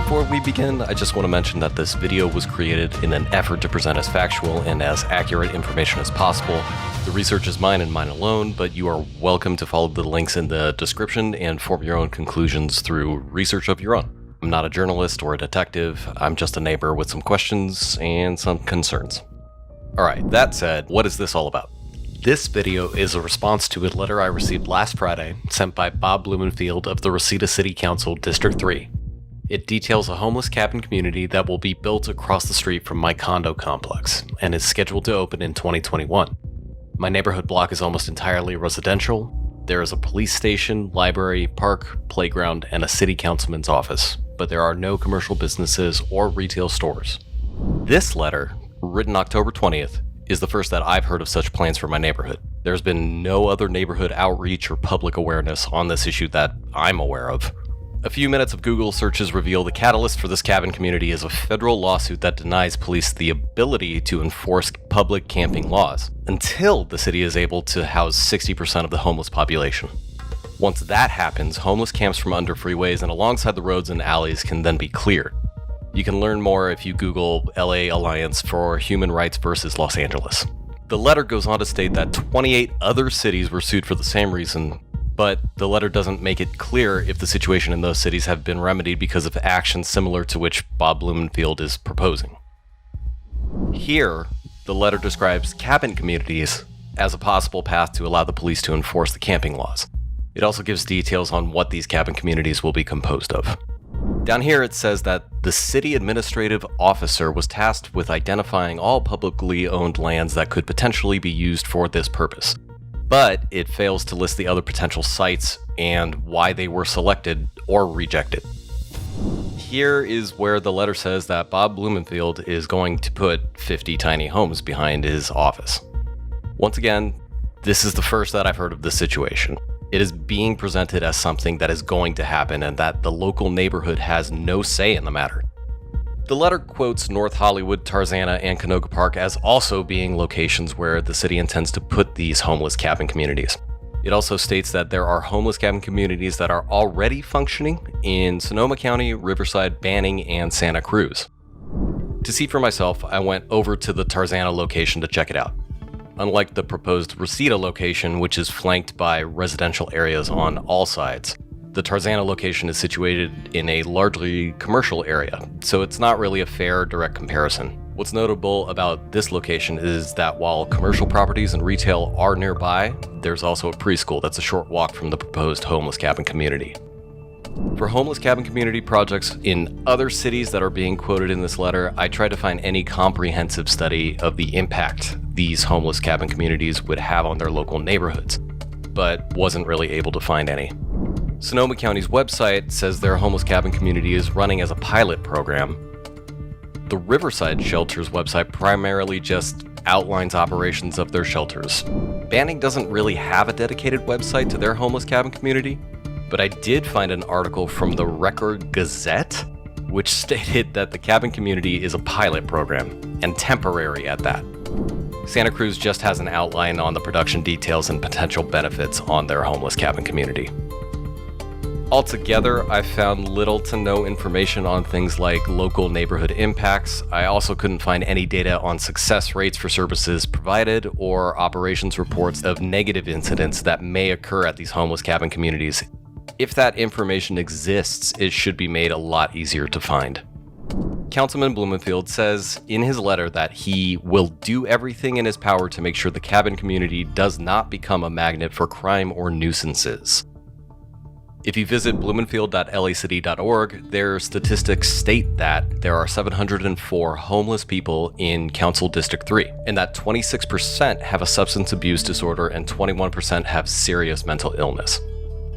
Before we begin, I just want to mention that this video was created in an effort to present as factual and as accurate information as possible. The research is mine and mine alone, but you are welcome to follow the links in the description and form your own conclusions through research of your own. I'm not a journalist or a detective, I'm just a neighbor with some questions and some concerns. Alright, that said, what is this all about? This video is a response to a letter I received last Friday sent by Bob Blumenfield of the Reseda City Council, District 3. It details a homeless cabin community that will be built across the street from my condo complex and is scheduled to open in 2021. My neighborhood block is almost entirely residential. There is a police station, library, park, playground, and a city councilman's office, but there are no commercial businesses or retail stores. This letter, written October 20th, is the first that I've heard of such plans for my neighborhood. There's been no other neighborhood outreach or public awareness on this issue that I'm aware of. A few minutes of Google searches reveal the catalyst for this cabin community is a federal lawsuit that denies police the ability to enforce public camping laws until the city is able to house 60% of the homeless population. Once that happens, homeless camps from under freeways and alongside the roads and alleys can then be cleared. You can learn more if you Google LA Alliance for Human Rights versus Los Angeles. The letter goes on to state that 28 other cities were sued for the same reason, but the letter doesn't make it clear if the situation in those cities have been remedied because of actions similar to which Bob Blumenfield is proposing. Here, the letter describes cabin communities as a possible path to allow the police to enforce the camping laws. It also gives details on what these cabin communities will be composed of. Down here it says that the city administrative officer was tasked with identifying all publicly owned lands that could potentially be used for this purpose. But it fails to list the other potential sites and why they were selected or rejected. Here is where the letter says that Bob Blumenfield is going to put 50 tiny homes behind his office. Once again, this is the first that I've heard of this situation. It is being presented as something that is going to happen and that the local neighborhood has no say in the matter. The letter quotes North Hollywood, Tarzana, and Canoga Park as also being locations where the city intends to put these homeless cabin communities. It also states that there are homeless cabin communities that are already functioning in Sonoma County, Riverside, Banning, and Santa Cruz. To see for myself, I went over to the Tarzana location to check it out. Unlike the proposed Reseda location, which is flanked by residential areas on all sides, the Tarzana location is situated in a largely commercial area, so it's not really a fair direct comparison. What's notable about this location is that while commercial properties and retail are nearby, there's also a preschool that's a short walk from the proposed homeless cabin community. For homeless cabin community projects in other cities that are being quoted in this letter, I tried to find any comprehensive study of the impact these homeless cabin communities would have on their local neighborhoods, but wasn't really able to find any. Sonoma County's website says their homeless cabin community is running as a pilot program. The Riverside Shelter's website primarily just outlines operations of their shelters. Banning doesn't really have a dedicated website to their homeless cabin community, but I did find an article from the Record Gazette, which stated that the cabin community is a pilot program, and temporary at that. Santa Cruz just has an outline on the production details and potential benefits on their homeless cabin community. Altogether, I found little to no information on things like local neighborhood impacts. I also couldn't find any data on success rates for services provided or operations reports of negative incidents that may occur at these homeless cabin communities. If that information exists, it should be made a lot easier to find. Councilman Blumenfield says in his letter that he will do everything in his power to make sure the cabin community does not become a magnet for crime or nuisances. If you visit blumenfield.lacity.org, their statistics state that there are 704 homeless people in Council District 3, and that 26% have a substance abuse disorder and 21% have serious mental illness.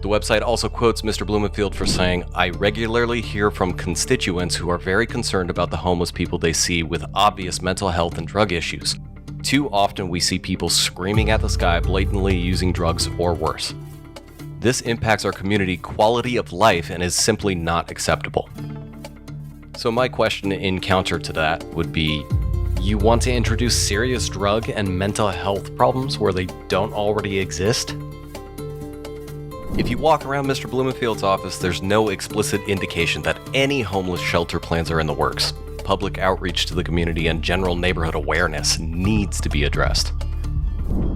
The website also quotes Mr. Blumenfield for saying, "I regularly hear from constituents who are very concerned about the homeless people they see with obvious mental health and drug issues. Too often we see people screaming at the sky, blatantly using drugs or worse. This impacts our community quality of life and is simply not acceptable." So my question in counter to that would be, you want to introduce serious drug and mental health problems where they don't already exist? If you walk around Mr. Blumenfield's office, there's no explicit indication that any homeless shelter plans are in the works. Public outreach to the community and general neighborhood awareness needs to be addressed.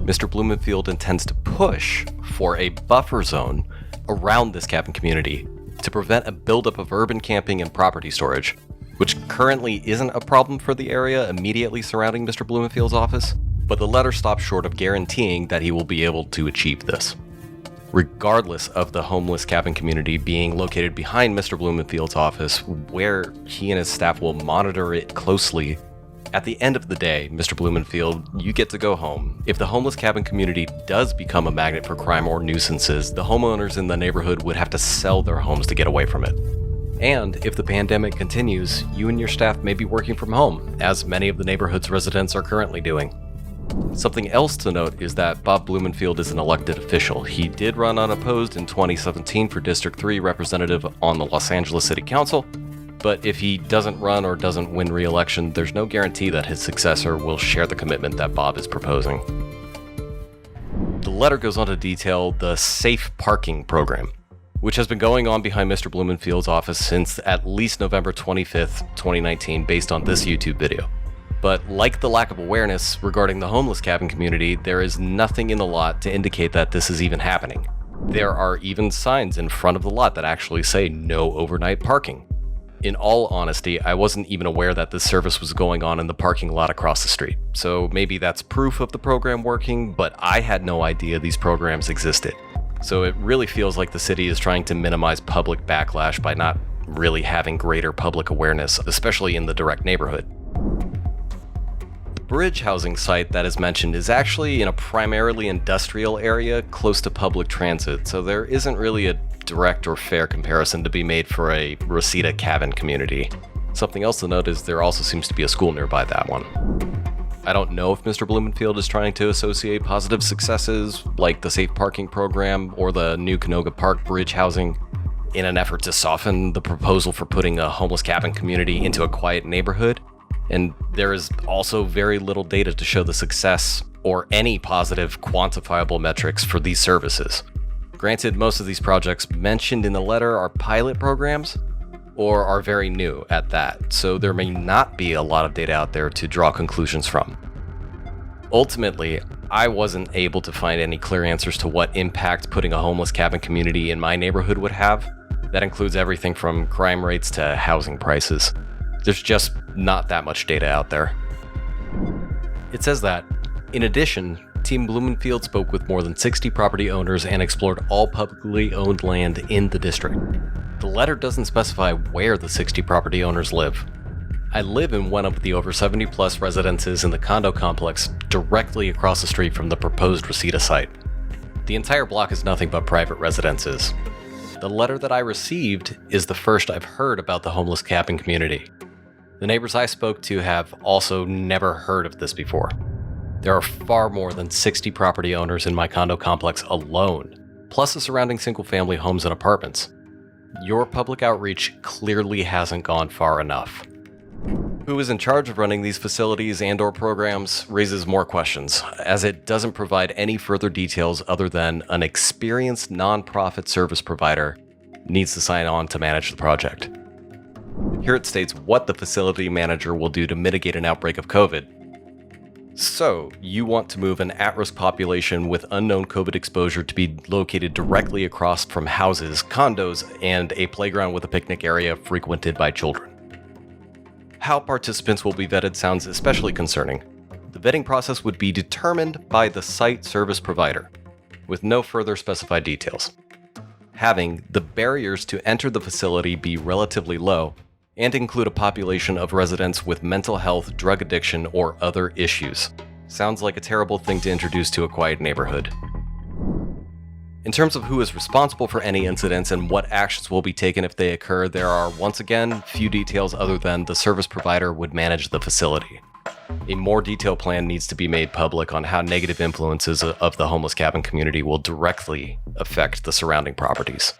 Mr. Blumenfield intends to push for a buffer zone around this cabin community to prevent a buildup of urban camping and property storage, which currently isn't a problem for the area immediately surrounding Mr. Blumenfield's office, but the letter stops short of guaranteeing that he will be able to achieve this. Regardless of the homeless cabin community being located behind Mr. Blumenfield's office, where he and his staff will monitor it closely, at the end of the day, Mr. Blumenfield, you get to go home. If the homeless cabin community does become a magnet for crime or nuisances, the homeowners in the neighborhood would have to sell their homes to get away from it. And if the pandemic continues, you and your staff may be working from home, as many of the neighborhood's residents are currently doing. Something else to note is that Bob Blumenfield is an elected official. He did run unopposed in 2017 for District 3 representative on the Los Angeles City Council, but if he doesn't run or doesn't win re-election, there's no guarantee that his successor will share the commitment that Bob is proposing. The letter goes on to detail the Safe Parking Program, which has been going on behind Mr. Blumenfield's office since at least November 25th, 2019, based on this YouTube video. But like the lack of awareness regarding the homeless cabin community, there is nothing in the lot to indicate that this is even happening. There are even signs in front of the lot that actually say no overnight parking. In all honesty, I wasn't even aware that this service was going on in the parking lot across the street. So maybe that's proof of the program working, but I had no idea these programs existed. So it really feels like the city is trying to minimize public backlash by not really having greater public awareness, especially in the direct neighborhood. The bridge housing site that is mentioned is actually in a primarily industrial area close to public transit, so there isn't really a direct or fair comparison to be made for a Reseda cabin community. Something else to note is there also seems to be a school nearby that one. I don't know if Mr. Blumenfield is trying to associate positive successes like the Safe Parking Program or the new Canoga Park bridge housing in an effort to soften the proposal for putting a homeless cabin community into a quiet neighborhood. And there is also very little data to show the success or any positive quantifiable metrics for these services. Granted, most of these projects mentioned in the letter are pilot programs or are very new at that, so there may not be a lot of data out there to draw conclusions from. Ultimately, I wasn't able to find any clear answers to what impact putting a homeless cabin community in my neighborhood would have. That includes everything from crime rates to housing prices. There's just not that much data out there. It says that, in addition, Team Blumenfield spoke with more than 60 property owners and explored all publicly owned land in the district. The letter doesn't specify where the 60 property owners live. I live in one of the over 70 plus residences in the condo complex directly across the street from the proposed Reseda site. The entire block is nothing but private residences. The letter that I received is the first I've heard about the homeless cabin community. The neighbors I spoke to have also never heard of this before. There are far more than 60 property owners in my condo complex alone, plus the surrounding single-family homes and apartments. Your public outreach clearly hasn't gone far enough. Who is in charge of running these facilities and/or programs raises more questions, as it doesn't provide any further details other than an experienced nonprofit service provider needs to sign on to manage the project. Here it states what the facility manager will do to mitigate an outbreak of COVID. So, you want to move an at-risk population with unknown COVID exposure to be located directly across from houses, condos, and a playground with a picnic area frequented by children. How participants will be vetted sounds especially concerning. The vetting process would be determined by the site service provider, with no further specified details. Having the barriers to enter the facility be relatively low, and include a population of residents with mental health, drug addiction, or other issues. Sounds like a terrible thing to introduce to a quiet neighborhood. In terms of who is responsible for any incidents and what actions will be taken if they occur, there are, once again, few details other than the service provider would manage the facility. A more detailed plan needs to be made public on how negative influences of the homeless cabin community will directly affect the surrounding properties.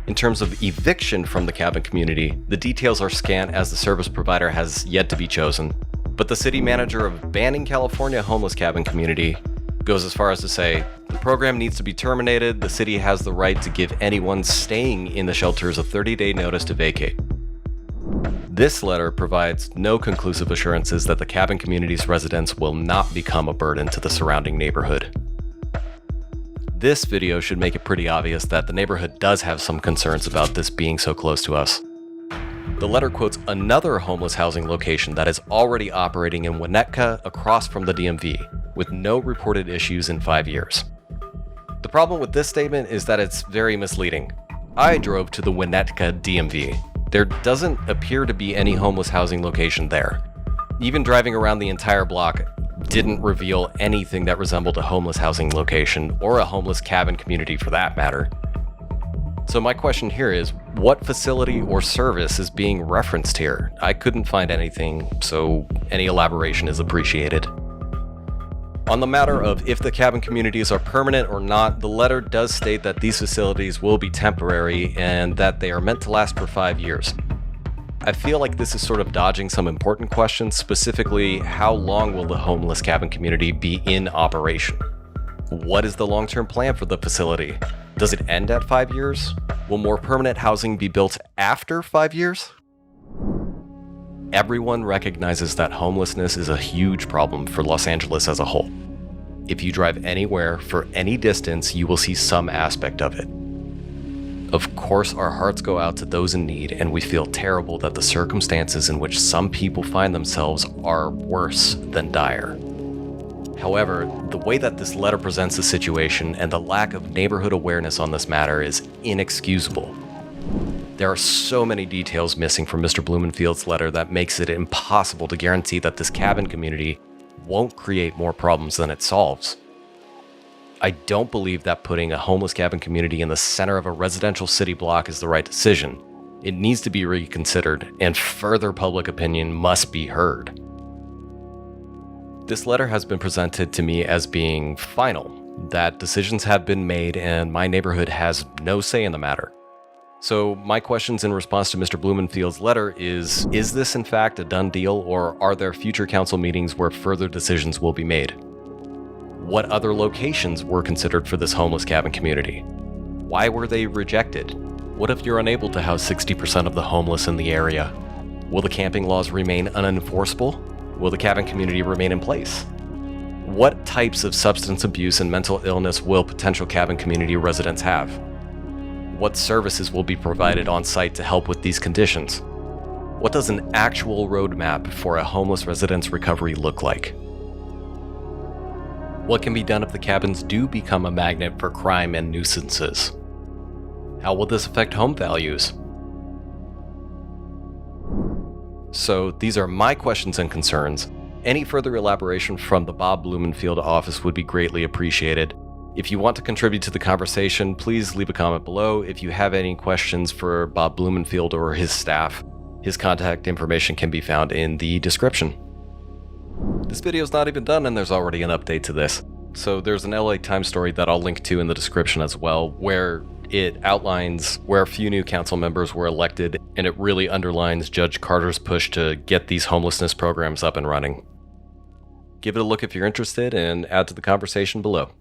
In terms of eviction from the cabin community, the details are scant as the service provider has yet to be chosen, but the city manager of Banning, California homeless cabin community goes as far as to say, program needs to be terminated, the city has the right to give anyone staying in the shelters a 30-day notice to vacate. This letter provides no conclusive assurances that the cabin community's residents will not become a burden to the surrounding neighborhood. This video should make it pretty obvious that the neighborhood does have some concerns about this being so close to us. The letter quotes another homeless housing location that is already operating in Winnetka across from the DMV, with no reported issues in 5 years. The problem with this statement is that it's very misleading. I drove to the Winnetka DMV. There doesn't appear to be any homeless housing location there. Even driving around the entire block didn't reveal anything that resembled a homeless housing location or a homeless cabin community for that matter. So my question here is, what facility or service is being referenced here? I couldn't find anything, so any elaboration is appreciated. On the matter of if the cabin communities are permanent or not, the letter does state that these facilities will be temporary and that they are meant to last for 5 years. I feel like this is sort of dodging some important questions, specifically how long will the homeless cabin community be in operation? What is the long-term plan for the facility? Does it end at 5 years? Will more permanent housing be built after 5 years? Everyone recognizes that homelessness is a huge problem for Los Angeles as a whole. If you drive anywhere for any distance, you will see some aspect of it. Of course, our hearts go out to those in need, and we feel terrible that the circumstances in which some people find themselves are worse than dire. However, the way that this letter presents the situation and the lack of neighborhood awareness on this matter is inexcusable. There are so many details missing from Mr. Blumenfield's letter that makes it impossible to guarantee that this cabin community won't create more problems than it solves. I don't believe that putting a homeless cabin community in the center of a residential city block is the right decision. It needs to be reconsidered, and further public opinion must be heard. This letter has been presented to me as being final, that decisions have been made and my neighborhood has no say in the matter. So my questions in response to Mr. Blumenfield's letter is this in fact a done deal, or are there future council meetings where further decisions will be made? What other locations were considered for this homeless cabin community? Why were they rejected? What if you're unable to house 60% of the homeless in the area? Will the camping laws remain unenforceable? Will the cabin community remain in place? What types of substance abuse and mental illness will potential cabin community residents have? What services will be provided on site to help with these conditions? What does an actual roadmap for a homeless resident's recovery look like? What can be done if the cabins do become a magnet for crime and nuisances? How will this affect home values? So these are my questions and concerns. Any further elaboration from the Bob Blumenfield office would be greatly appreciated. If you want to contribute to the conversation, please leave a comment below. If you have any questions for Bob Blumenfield or his staff, his contact information can be found in the description. This video is not even done and there's already an update to this. So there's an LA Times story that I'll link to in the description as well, where it outlines where a few new council members were elected, and it really underlines Judge Carter's push to get these homelessness programs up and running. Give it a look if you're interested and add to the conversation below.